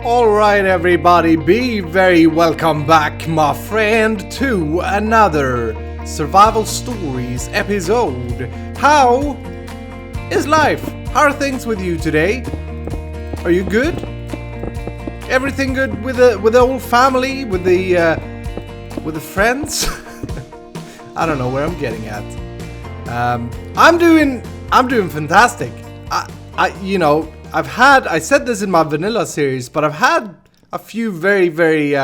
Alright everybody, be very welcome back, my friend, to another Survival Stories episode. How is life? How are things with you today? Are you good? Everything good with the whole family? With the friends? I don't know where I'm getting at. I'm doing fantastic. I said this in my vanilla series, but I've had a few very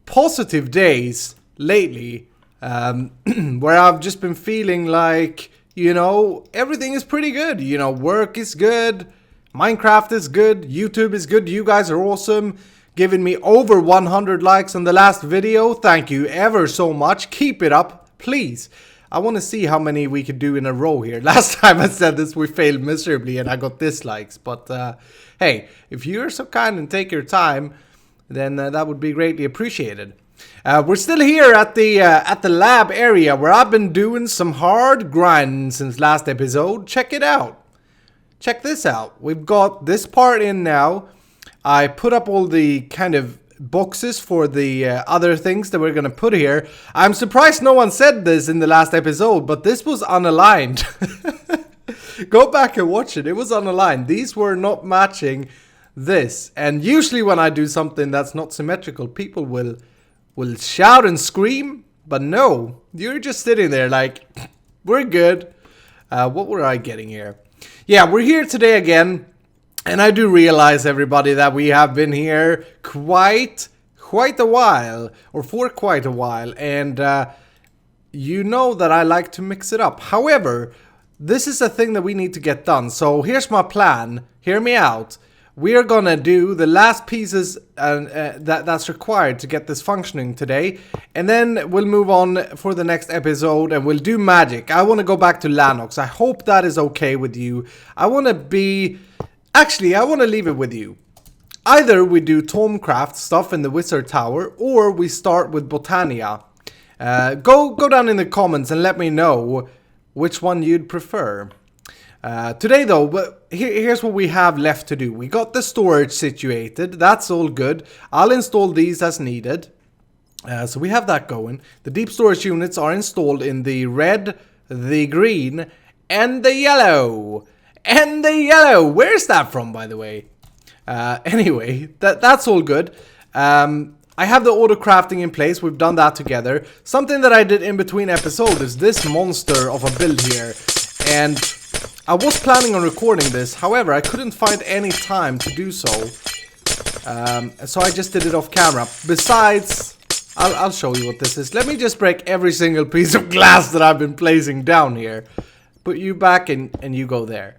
positive days lately, where I've just been feeling like, everything is pretty good. Work is good, Minecraft is good, YouTube is good, you guys are awesome, giving me over 100 likes on the last video. Thank you ever so much. Keep it up, please. I want to see how many we could do in a row here. Last time I said this, we failed miserably and I got dislikes. But hey, if you're so kind and take your time, then that would be greatly appreciated. We're still here at the lab area where I've been doing some hard grinding since last episode. Check it out. Check this out. We've got this part in now. I put up all the kind of boxes for the other things that we're gonna put here. I'm surprised no one said this in the last episode, but this was unaligned. Go back and watch it. It was unaligned. These were not matching this. And usually when I do something that's not symmetrical, people will shout and scream. But no, you're just sitting there like, we're good. What were I getting here? Yeah, we're here today again. And I do realize, everybody, that we have been here quite a while, or for quite a while, and you know that I like to mix it up. However, this is a thing that we need to get done, so here's my plan. Hear me out. We are gonna do the last pieces that's required to get this functioning today, and then we'll move on for the next episode and we'll do magic. I want to go back to Lanox. I hope that is okay with you. Actually, I want to leave it with you. Either we do Tomcraft stuff in the Wizard Tower, or we start with Botania. Go down in the comments and let me know which one you'd prefer. Today though, here's what we have left to do. We got the storage situated, that's all good. I'll install these as needed. So we have that going. The deep storage units are installed in the red, the green, and the yellow. And the yellow, where's that from, by the way? Anyway, that's all good. I have the auto-crafting in place. We've done that together. Something that I did in between episodes is this monster of a build here. And I was planning on recording this. However, I couldn't find any time to do so. So I just did it off camera. Besides, I'll show you what this is. Let me just break every single piece of glass that I've been placing down here. Put you back and you go there.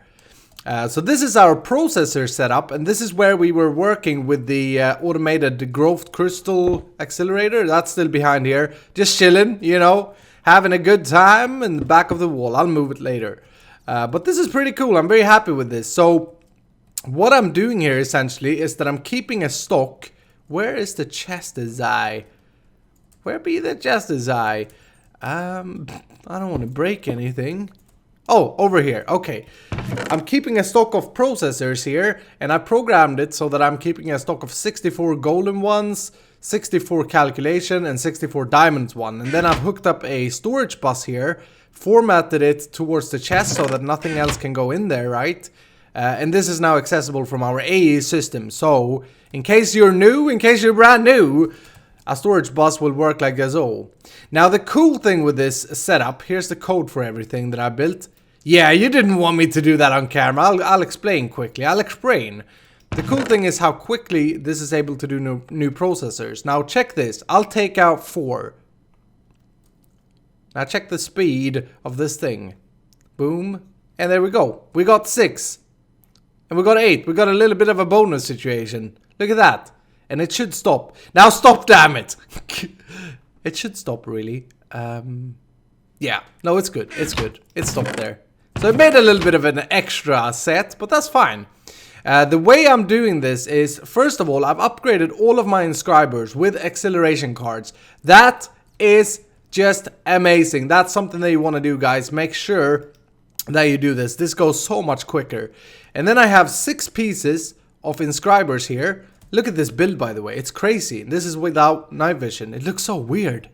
So this is our processor setup, and this is where we were working with the automated growth crystal accelerator. That's still behind here, just chilling, having a good time in the back of the wall. I'll move it later. But this is pretty cool. I'm very happy with this. So what I'm doing here essentially is that I'm keeping a stock. Where is the Chester's eye? Where be the Chester's eye? I don't want to break anything. Oh, over here. Okay. I'm keeping a stock of processors here, and I programmed it so that I'm keeping a stock of 64 golden ones, 64 calculation, and 64 diamonds one. And then I've hooked up a storage bus here, formatted it towards the chest so that nothing else can go in there, right? And this is now accessible from our AE system. So, in case you're brand new, a storage bus will work like this. Now the cool thing with this setup, here's the code for everything that I built. Yeah, you didn't want me to do that on camera. I'll explain quickly. The cool thing is how quickly this is able to do new processors. Now check this. I'll take out 4. Now check the speed of this thing. Boom. And there we go. We got 6. And we got 8. We got a little bit of a bonus situation. Look at that. And it should stop. Now stop, damn it. It should stop, really. Yeah. No, it's good. It's good. It stopped there. So I made a little bit of an extra set, but that's fine. The way I'm doing this is, first of all, I've upgraded all of my inscribers with acceleration cards. That is just amazing. That's something that you want to do, guys. Make sure that you do this. This goes so much quicker. And then I have 6 pieces of inscribers here. Look at this build, by the way. It's crazy. This is without night vision. It looks so weird.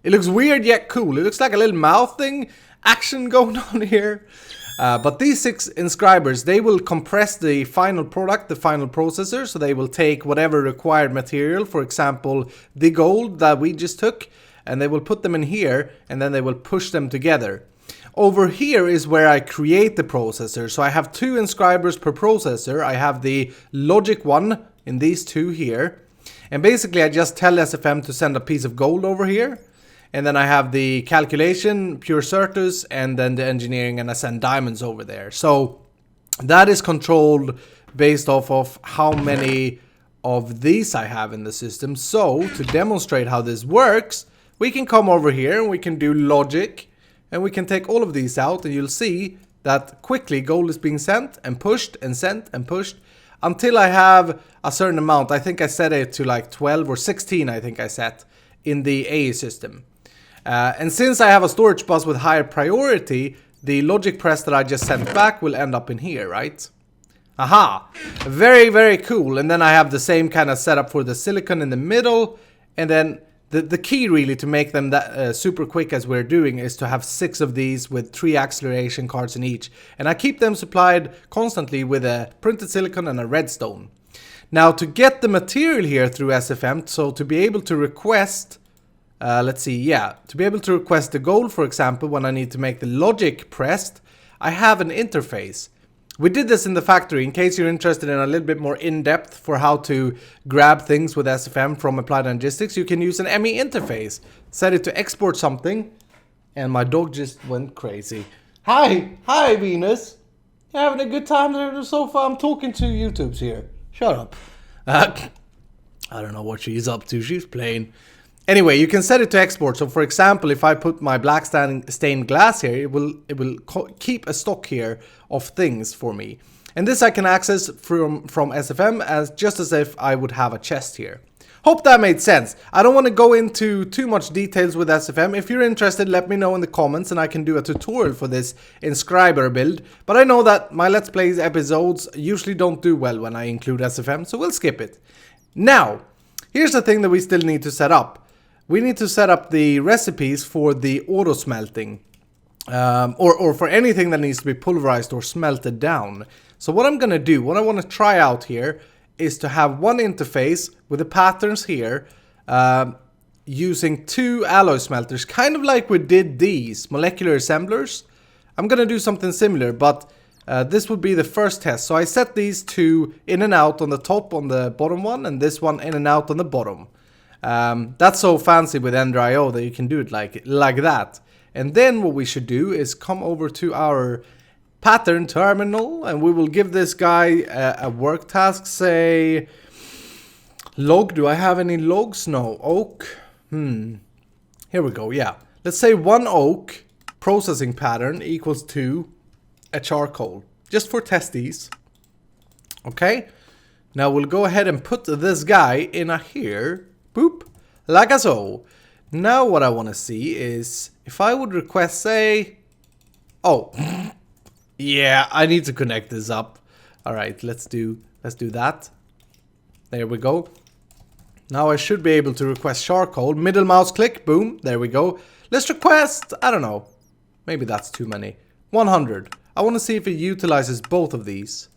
It looks weird yet cool. It looks like a little mouth thing action going on here. But these 6 inscribers, they will compress the final product, the final processor. So they will take whatever required material, for example, the gold that we just took, and they will put them in here, and then they will push them together. Over here is where I create the processor. So I have 2 inscribers per processor. I have the logic one in these 2 here. And basically I just tell SFM to send a piece of gold over here. And then I have the calculation, pure certus, and then the engineering, and I send diamonds over there. So that is controlled based off of how many of these I have in the system. So to demonstrate how this works, we can come over here and we can do logic. And we can take all of these out, and you'll see that quickly gold is being sent and pushed and sent and pushed until I have a certain amount. I think I set it to like 12 or 16, I think I set in the AE system. And since I have a storage bus with higher priority, the logic press that I just sent back will end up in here, right? Aha! Very, very cool. And then I have the same kind of setup for the silicon in the middle, and then the key really to make them that super quick as we're doing is to have 6 of these with 3 acceleration cards in each. And I keep them supplied constantly with a printed silicon and a redstone. Now to get the material here through SFM, so to be able to request, let's see, yeah, to be able to request the gold, for example, when I need to make the logic pressed, I have an interface. We did this in the factory, in case you're interested in a little bit more in-depth for how to grab things with SFM from Applied Energistics. You can use an ME interface. Set it to export something, and my dog just went crazy. Hi Venus. You're having a good time there on the sofa? I'm talking to YouTubes here. Shut up. I don't know what she's up to. She's playing. Anyway, you can set it to export. So for example, if I put my black stained glass here, it will keep a stock here of things for me. And this I can access from SFM as just as if I would have a chest here. Hope that made sense. I don't want to go into too much details with SFM. If you're interested, let me know in the comments and I can do a tutorial for this inscriber build. But I know that my Let's Plays episodes usually don't do well when I include SFM, so we'll skip it. Now, here's the thing that we still need to set up. We need to set up the recipes for the auto smelting, or for anything that needs to be pulverized or smelted down. So what I'm going to do, what I want to try out here, is to have one interface with the patterns here, using 2 alloy smelters, kind of like we did these molecular assemblers. I'm going to do something similar, but this would be the first test. So I set these 2 in and out on the top on the bottom one, and this one in and out on the bottom. That's so fancy with Ender.io that you can do it like that. And then what we should do is come over to our pattern terminal, and we will give this guy a work task. Say log. Do I have any logs? No. Oak. Here we go. Yeah. Let's say 1 oak processing pattern equals to a charcoal, just for testes. Okay. Now we'll go ahead and put this guy in a here. Boop, like so. Now what I want to see is if I would request, say, oh, yeah, I need to connect this up. All right, let's do that. There we go. Now I should be able to request charcoal. Middle mouse click, boom, there we go. Let's request, I don't know, maybe that's too many. 100. I want to see if it utilizes both of these.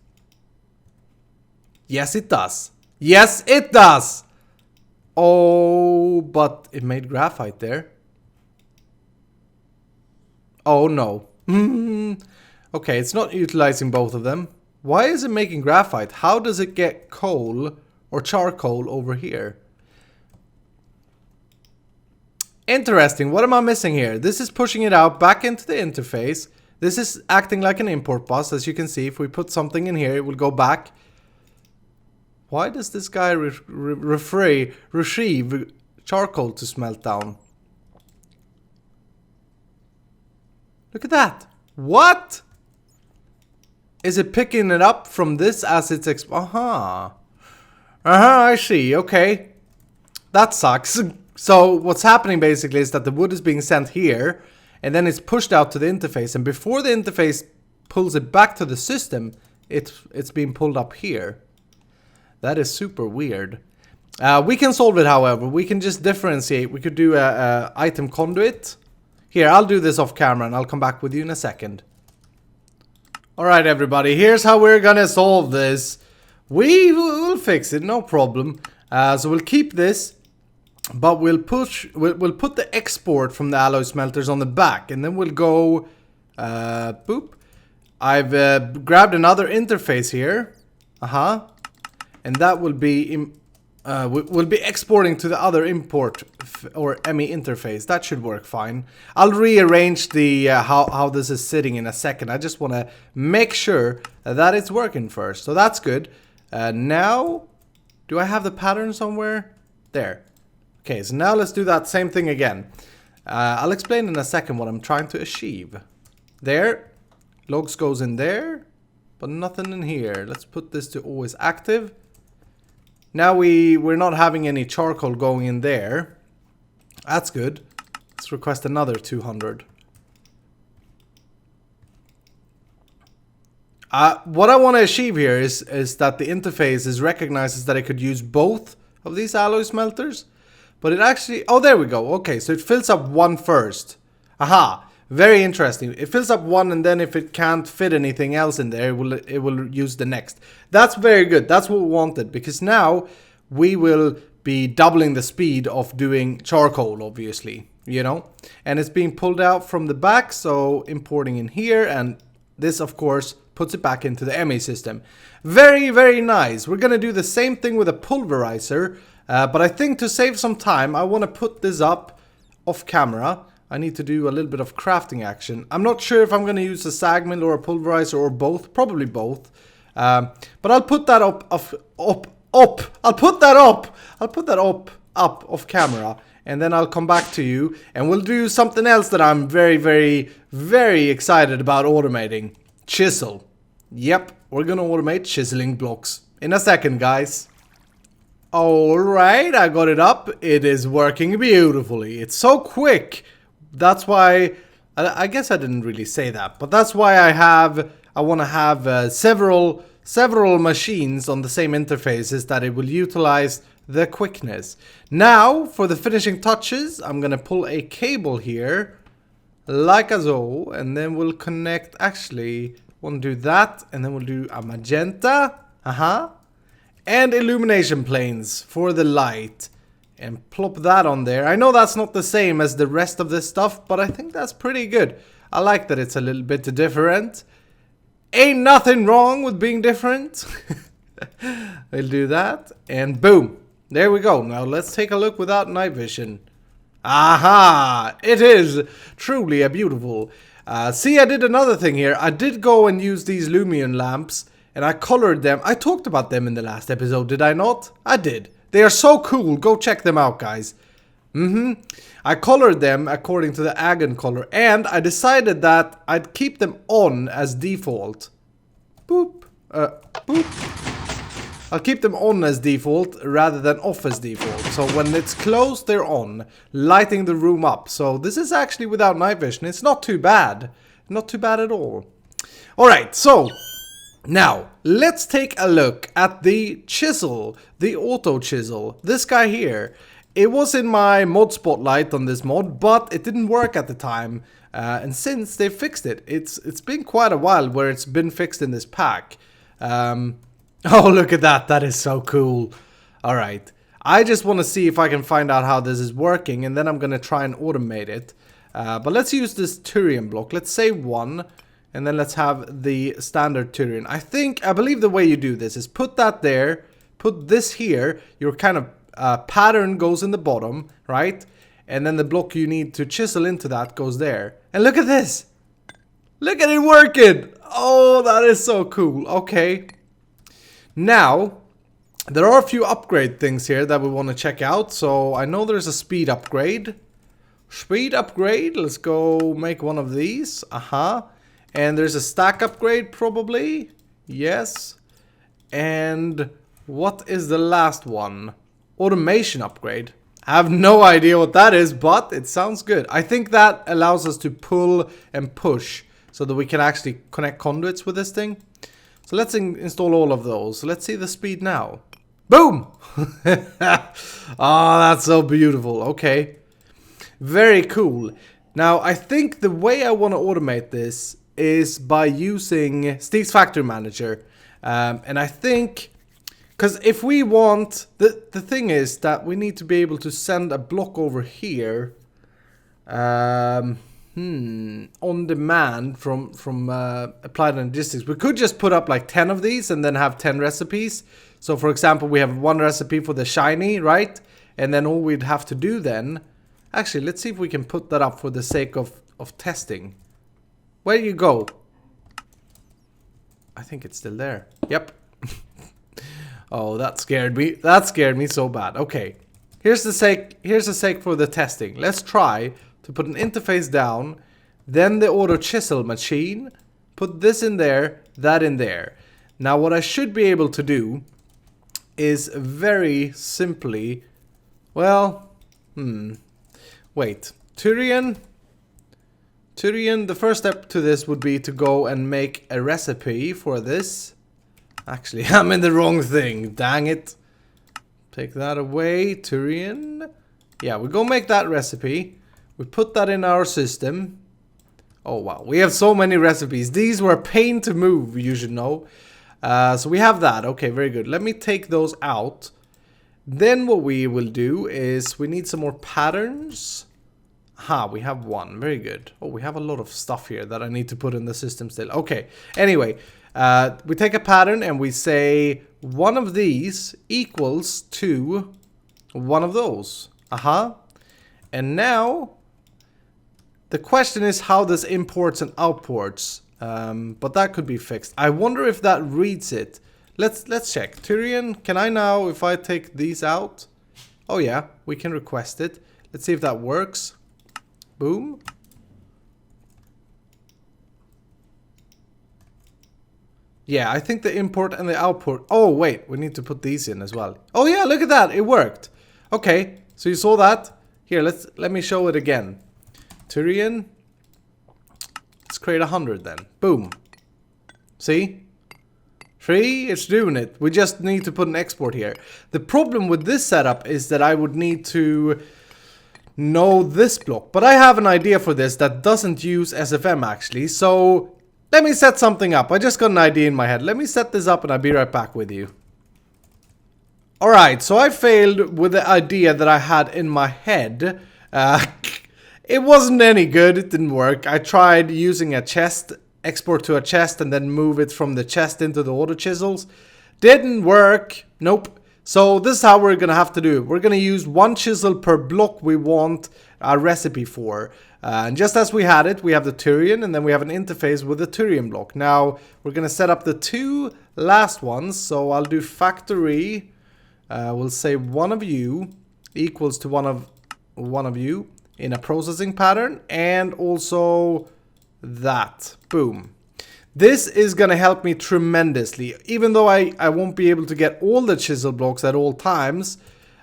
Yes, it does. Yes, it does. Oh, but it made graphite there. Oh no. Okay, it's not utilizing both of them. Why is it making graphite? How does it get coal or charcoal over here? Interesting. What am I missing here? This is pushing it out back into the interface. This is acting like an import bus. As you can see, if we put something in here, it will go back. Why does this guy retrieve charcoal to smelt down? Look at that. What? Is it picking it up from this as it's I see. Okay. That sucks. So what's happening basically is that the wood is being sent here and then it's pushed out to the interface, and before the interface pulls it back to the system, it's being pulled up here. That is super weird. We can solve it, however. We can just differentiate. We could do a item conduit. Here, I'll do this off camera and I'll come back with you in a second. Alright everybody, here's how we're gonna solve this. We will fix it, no problem. So we'll keep this, but we'll put the export from the alloy smelters on the back, and then we'll go, boop. I've grabbed another interface here, and that will be, we'll be exporting to the other import or ME interface. That should work fine. I'll rearrange the how this is sitting in a second. I just want to make sure that it's working first. So that's good. Now, do I have the pattern somewhere? There. Okay, so now let's do that same thing again. I'll explain in a second what I'm trying to achieve. There. Logs goes in there, but nothing in here. Let's put this to always active. Now we're not having any charcoal going in there. That's good. Let's request another 200. What I want to achieve here is that the interface recognizes that it could use both of these alloy smelters. But it actually... Oh, there we go. Okay, so it fills up one first. Aha. Very interesting. It fills up one, and then if it can't fit anything else in there, it will use the next. That's very good. That's what we wanted, because now we will be doubling the speed of doing charcoal, obviously, you know. And it's being pulled out from the back, so importing in here, and this, of course, puts it back into the ME system. Very, very nice. We're going to do the same thing with a pulverizer, but I think to save some time, I want to put this up off camera. I need to do a little bit of crafting action. I'm not sure if I'm going to use a sag mill or a pulverizer or both. Probably both. But I'll put that up off camera. And then I'll come back to you. And we'll do something else that I'm very, very, very excited about automating. Chisel. Yep, we're going to automate chiseling blocks. In a second, guys. Alright, I got it up. It is working beautifully. It's so quick. That's why, I guess I didn't really say that, but that's why I want to have several machines on the same interfaces that it will utilize the quickness. Now, for the finishing touches, I'm going to pull a cable here, like so, and then we'll connect, actually, we'll do that, and then we'll do a magenta, and illumination planes for the light. And plop that on there. I know that's not the same as the rest of this stuff, but I think that's pretty good. I like that it's a little bit different. Ain't nothing wrong with being different. We'll do that. And boom. There we go. Now let's take a look without night vision. Aha! It is truly a beautiful. See, I did another thing here. I did go and use these Lumion lamps, and I colored them. I talked about them in the last episode, did I not? I did. They are so cool. Go check them out, guys. I colored them according to the Agon color, and I decided that I'd keep them on as default. Boop. Boop. I'll keep them on as default rather than off as default. So when it's closed, they're on, lighting the room up. So this is actually without night vision. It's not too bad. Not too bad at all. Alright, so... Now, let's take a look at the chisel, the Auto-Chisel, this guy here. It was in my mod spotlight on this mod, but it didn't work at the time. And since they fixed it, it's been quite a while where it's been fixed in this pack. Oh, look at that. That is so cool. Alright, I just want to see if I can find out how this is working, and then I'm going to try and automate it. But let's use this Turian block. Let's say 1. And then let's have the standard Turian. I believe the way you do this is put that there, put this here, your kind of pattern goes in the bottom, right? And then the block you need to chisel into that goes there. And look at this! Look at it working! Oh, that is so cool. Okay. Now, there are a few upgrade things here that we want to check out. So, I know there's a speed upgrade. Speed upgrade, let's go make one of these. And there's a stack upgrade, probably. Yes. And what is the last one? Automation upgrade. I have no idea what that is, but it sounds good. I think that allows us to pull and push so that we can actually connect conduits with this thing. So let's install all of those. Let's see the speed now. Boom! Oh, that's so beautiful. Okay. Very cool. Now, I think the way I want to automate this is by using Steve's Factory Manager. And I think, because if we want, the thing is that we need to be able to send a block over here on demand from Applied Energistics. We could just put up like 10 of these and then have 10 recipes. So for example, we have one recipe for the shiny, right? And then all we'd have to do then, actually, let's see if we can put that up for the sake of testing. Where you go? I think it's still there. Yep. Oh, that scared me. That scared me so bad. Okay. Here's the sake for the testing. Let's try to put an interface down, then the Auto-Chisel machine, put this in there, that in there. Now what I should be able to do is very simply, well, wait, Turian, the first step to this would be to go and make a recipe for this. Actually, I'm in the wrong thing, dang it. Take that away, Turian. Yeah, we go make that recipe. We put that in our system. Oh wow, we have so many recipes. These were a pain to move, you should know. So we have that. Okay, very good. Let me take those out. Then what we will do is we need some more patterns. Aha, we have one. Very good. Oh, we have a lot of stuff here that I need to put in the system still. Okay, anyway, we take a pattern and we say one of these equals to one of those. Aha. And now the question is how this imports and outports. But that could be fixed. I wonder if that reads it. Let's check. Turian, can I now, if I take these out? Oh yeah, we can request it. Let's see if that works. Boom. Yeah, I think the import and the output. Oh wait, we need to put these in as well. Oh yeah, look at that, it worked. Okay, so you saw that. Here, let me show it again. Turian. Let's create 100 then. Boom. See? 3, it's doing it. We just need to put an export here. The problem with this setup is that I would need to know this block. But I have an idea for this that doesn't use SFM actually. So let me set something up. I just got an idea in my head. Let me set this up and I'll be right back with you. Alright, so I failed with the idea that I had in my head. It wasn't any good, it didn't work. I tried using a chest, export to a chest and then move it from the chest into the Auto-Chisels. Didn't work, nope. So this is how we're gonna have to do it. We're gonna use one chisel per block we want a recipe for. And just as we had it, we have the Turian and then we have an interface with the Turian block. Now we're gonna set up the two last ones. So I'll do factory, we'll say one of you equals to one of you. In a processing pattern, and also that. Boom. This is gonna help me tremendously. Even though I won't be able to get all the chisel blocks at all times,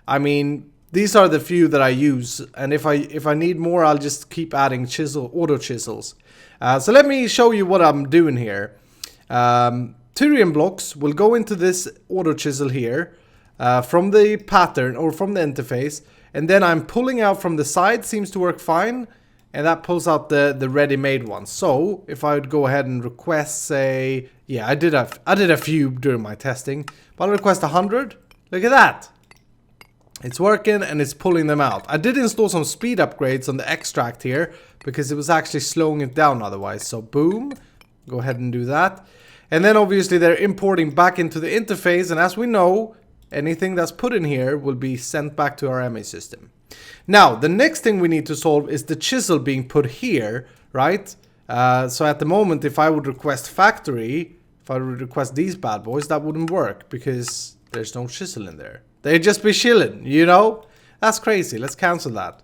I mean, these are the few that I use, and if I need more, I'll just keep adding auto-chisels. So let me show you what I'm doing here. Turian blocks will go into this auto-chisel here from the pattern or from the interface. And then I'm pulling out from the side, seems to work fine. And that pulls out the ready-made ones. So if I would go ahead and request, say, yeah, I did a few during my testing. But I'll request 100. Look at that. It's working and it's pulling them out. I did install some speed upgrades on the extract here because it was actually slowing it down otherwise. So boom, go ahead and do that. And then obviously they're importing back into the interface. And as we know, anything that's put in here will be sent back to our MA system. Now, the next thing we need to solve is the chisel being put here, right? So at the moment, if I would request factory, if I would request these bad boys, that wouldn't work because there's no chisel in there. They'd just be chilling, you know? That's crazy. Let's cancel that.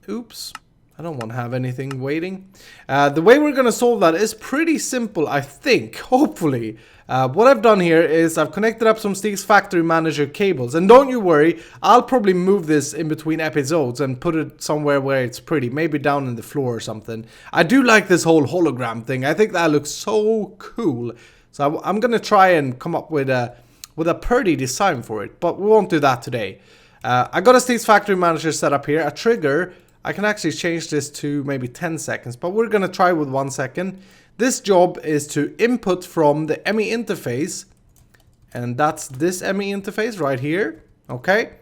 Oops. I don't want to have anything waiting. The way we're going to solve that is pretty simple, I think, hopefully. What I've done here is I've connected up some Steve's Factory Manager cables. And don't you worry, I'll probably move this in between episodes and put it somewhere where it's pretty. Maybe down in the floor or something. I do like this whole hologram thing. I think that looks so cool. So I'm going to try and come up with with a pretty design for it, but we won't do that today. I got a Steve's Factory Manager set up here. A trigger, I can actually change this to maybe 10 seconds, but we're gonna try with 1 second. This job is to input from the ME interface, and that's this ME interface right here, okay?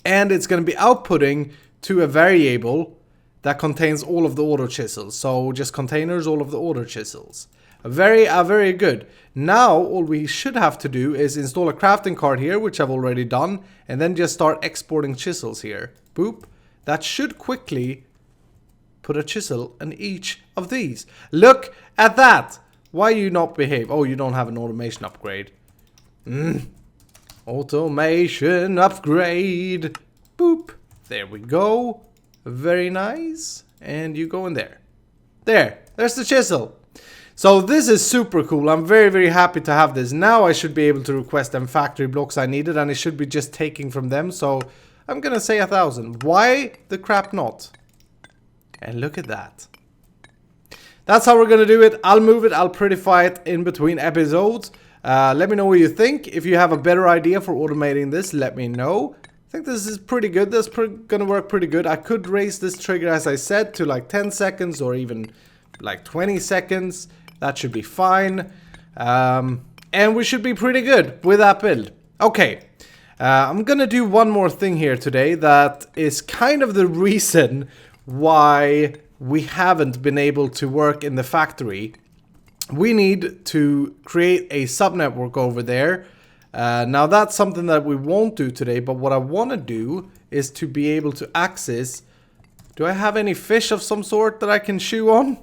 And it's gonna be outputting to a variable that contains all of the Auto-Chisels. So just containers, all of the Auto-Chisels. Very good. Now all we should have to do is install a crafting card here, which I've already done, and then just start exporting chisels here. Boop. That should quickly put a chisel in each of these. Look at that. Why you not behave? Oh, you don't have an automation upgrade. Automation upgrade. Boop. There we go. Very nice. And you go in there. There's the chisel. So this is super cool. I'm very happy to have this. Now I should be able to request them factory blocks I needed, and it should be just taking from them. So I'm gonna say 1,000. Why the crap not? And look at that. That's how we're gonna do it. I'll move it, I'll prettify it in between episodes. Let me know what you think. If you have a better idea for automating this, let me know. I think this is pretty good. This is gonna work pretty good. I could raise this trigger, as I said, to like 10 seconds or even like 20 seconds. That should be fine. And we should be pretty good with that build. Okay. I'm gonna do one more thing here today that is kind of the reason why we haven't been able to work in the factory. We need to create a subnetwork over there. Now that's something that we won't do today, but what I want to do is to be able to access... Do I have any fish of some sort that I can chew on?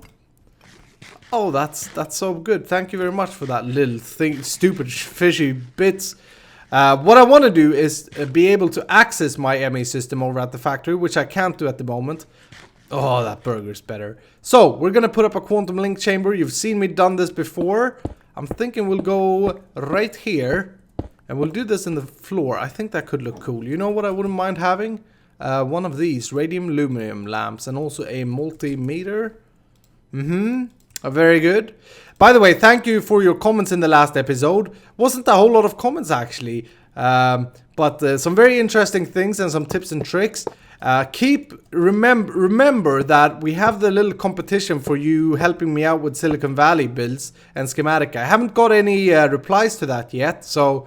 Oh, that's so good. Thank you very much for that little thing, stupid fishy bits. What I want to do is be able to access my ME system over at the factory, which I can't do at the moment. Oh, that burger's better. So, we're going to put up a quantum link chamber. You've seen me done this before. I'm thinking we'll go right here. And we'll do this in the floor. I think that could look cool. You know what I wouldn't mind having? One of these radium aluminum lamps and also a multimeter. Very good. By the way, thank you for your comments in the last episode. Wasn't a whole lot of comments actually, but some very interesting things and some tips and tricks. Remember that we have the little competition for you helping me out with Silicon Valley builds and schematica. I haven't got any replies to that yet, so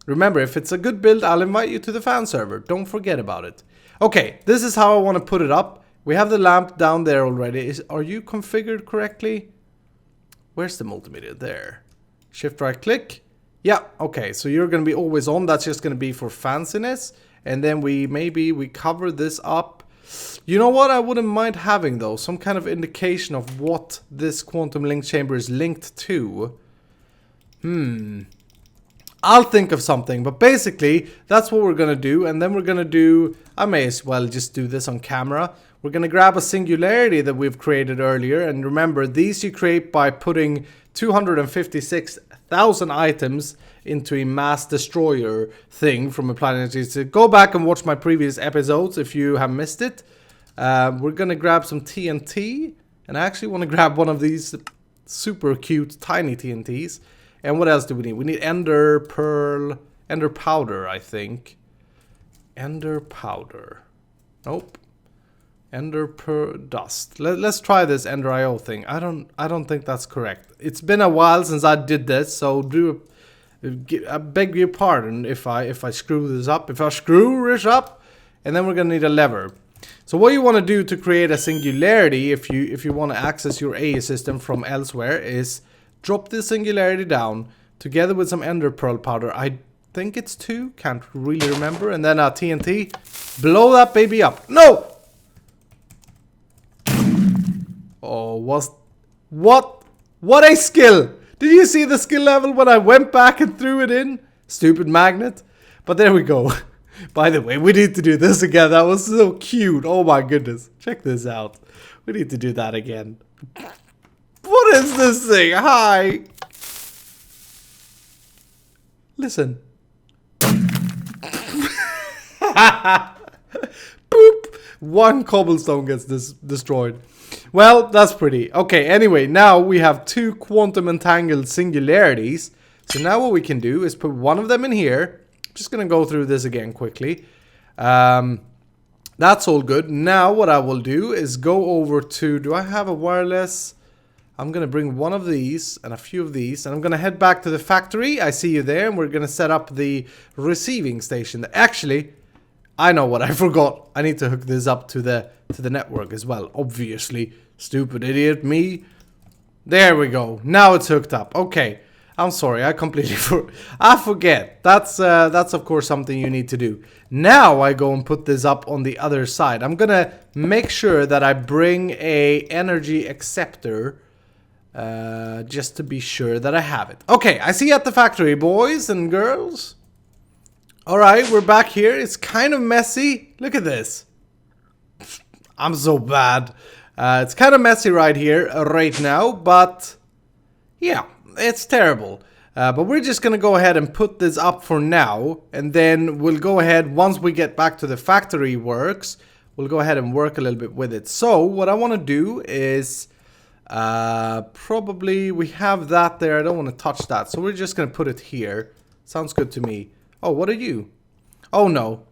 remember, if it's a good build, I'll invite you to the fan server. Don't forget about it. Okay, this is how I want to put it up. We have the lamp down there already. Are you configured correctly? Where's the multimeter? There. Shift right click. Yeah, okay, so you're going to be always on. That's just going to be for fanciness. And then we cover this up. You know what I wouldn't mind having though? Some kind of indication of what this quantum link chamber is linked to. I'll think of something, but basically that's what we're gonna do. And then we're gonna do, I may as well just do this on camera. We're gonna grab a singularity that we've created earlier. And remember, these you create by putting 256,000 items into a mass destroyer thing from Applied Energistics. Go back and watch my previous episodes if you have missed it. We're gonna grab some TNT, and I actually want to grab one of these super cute tiny TNTs. And what else do we need? We need ender pearl, ender powder, I think. Ender powder. Nope. Ender pearl dust. Let's try this ender IO thing. I don't think that's correct. It's been a while since I did this, so I beg your pardon if I screw this up. If I screw this up, and then we're gonna need a lever. So what you want to do to create a singularity, if you want to access your AE system from elsewhere, is drop this singularity down together with some ender pearl powder. I think it's 2, can't really remember, and then a TNT. Blow that baby up. No. Oh, what a skill! Did you see the skill level when I went back and threw it in? Stupid magnet. But there we go. By the way, we need to do this again. That was so cute. Oh my goodness. Check this out. We need to do that again. What is this thing? Hi. Listen. Boop. One cobblestone gets destroyed. Well, that's pretty. Okay, anyway, now we have 2 quantum entangled singularities. So now what we can do is put one of them in here. Just gonna go through this again quickly. That's all good. Now what I will do is go over to, do I have a wireless? I'm gonna bring one of these and a few of these, and I'm gonna head back to the factory. I see you there, and we're gonna set up the receiving station. Actually, I know what I forgot. I need to hook this up to the network as well. Obviously, stupid idiot me. There we go. Now it's hooked up. Okay. I'm sorry, I completely I forget. That's of course something you need to do. Now I go and put this up on the other side. I'm gonna make sure that I bring a energy acceptor, just to be sure that I have it. Okay, I see you at the factory, boys and girls. All right, we're back here. It's kind of messy. Look at this. I'm so bad. It's kind of messy right here, right now, but yeah. It's terrible, but we're just gonna go ahead and put this up for now, and then we'll go ahead, once we get back to the factory works, we'll go ahead and work a little bit with it. So what I want to do is probably, we have that there. I don't want to touch that, so we're just gonna put it here. Sounds good to me. Oh, what are you? Oh no,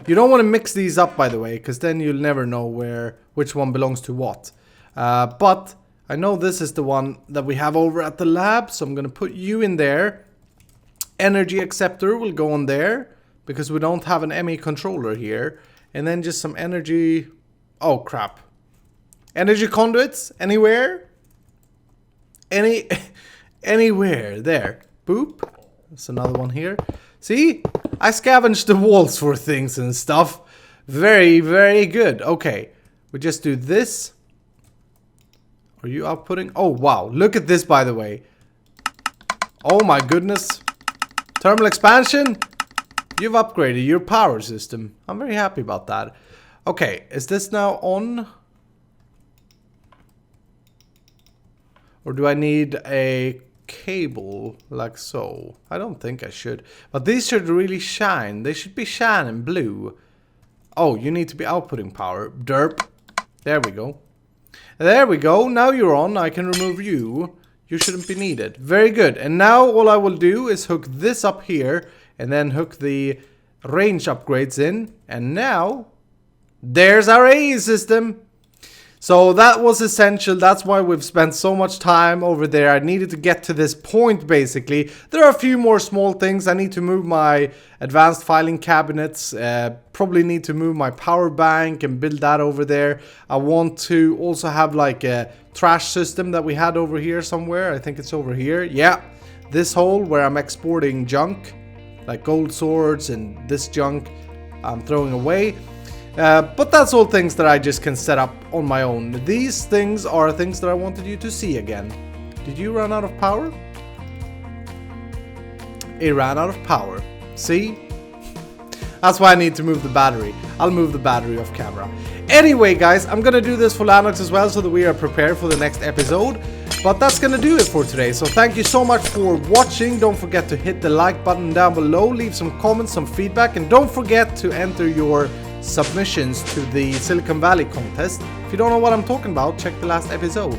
you don't want to mix these up, by the way, because then you'll never know which one belongs to what. But I know this is the one that we have over at the lab, so I'm going to put you in there. Energy acceptor will go on there, because we don't have an ME controller here. And then just some energy... Oh, crap. Energy conduits? Anywhere? Anywhere. There. Boop. That's another one here. See? I scavenged the walls for things and stuff. Very, very good. Okay. We just do this. Are you outputting? Oh, wow. Look at this, by the way. Oh, my goodness. Thermal expansion. You've upgraded your power system. I'm very happy about that. Okay, is this now on? Or do I need a cable like so? I don't think I should. But these should really shine. They should be shining blue. Oh, you need to be outputting power. Derp. There we go. There we go. Now you're on. I can remove you. You shouldn't be needed. Very good. And now all I will do is hook this up here and then hook the range upgrades in. And now there's our AE system. So that was essential. That's why we've spent so much time over there. I needed to get to this point, basically. There are a few more small things. I need to move my advanced filing cabinets. Probably need to move my power bank and build that over there. I want to also have like a trash system that we had over here somewhere. I think it's over here. Yeah, this hole where I'm exporting junk, like gold swords and this junk I'm throwing away. But that's all things that I just can set up on my own. These things are things that I wanted you to see again. Did you run out of power? It ran out of power. See? That's why I need to move the battery. I'll move the battery off camera. Anyway, guys, I'm gonna do this for Linux as well so that we are prepared for the next episode. But that's gonna do it for today. So thank you so much for watching. Don't forget to hit the like button down below. Leave some comments, some feedback. And don't forget to enter your submissions to the Silicon Valley contest. If you don't know what I'm talking about, check the last episode.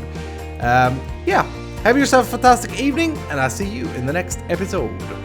Yeah, have yourself a fantastic evening, and I'll see you in the next episode.